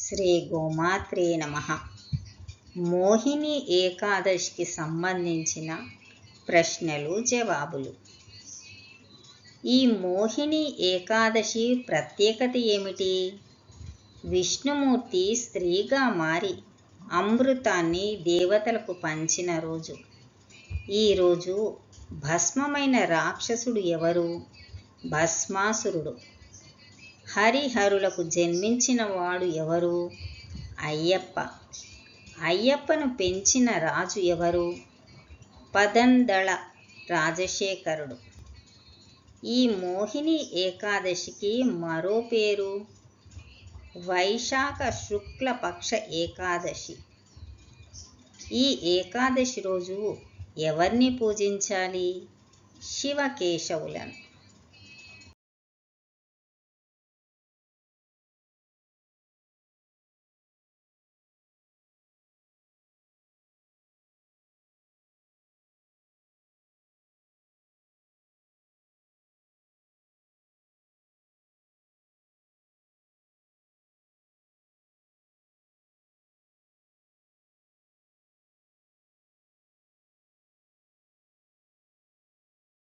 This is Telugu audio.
శ్రీ గోమాత్రే నమః. మోహిని ఏకాదశికి సంబంధించిన ప్రశ్నలు జవాబులు. ఈ మోహిని ఏకాదశి ప్రత్యేకత ఏమిటి? విష్ణుమూర్తి స్త్రీగా మారి అమృతాన్ని దేవతలకు పంచిన రోజు. ఈరోజు భస్మమైన రాక్షసుడు ఎవరు? భస్మాసురుడు. హరిహరులకు జన్మించిన వాడు ఎవరు? అయ్యప్ప. అయ్యప్పను పెంచిన రాజు ఎవరు? పదందళ రాజశేఖరుడు. ఈ మోహిని ఏకాదశికి మరో పేరు వైశాఖ శుక్ల పక్ష ఏకాదశి. ఈ ఏకాదశి రోజు ఎవరిని పూజించాలి? శివకేశవులను.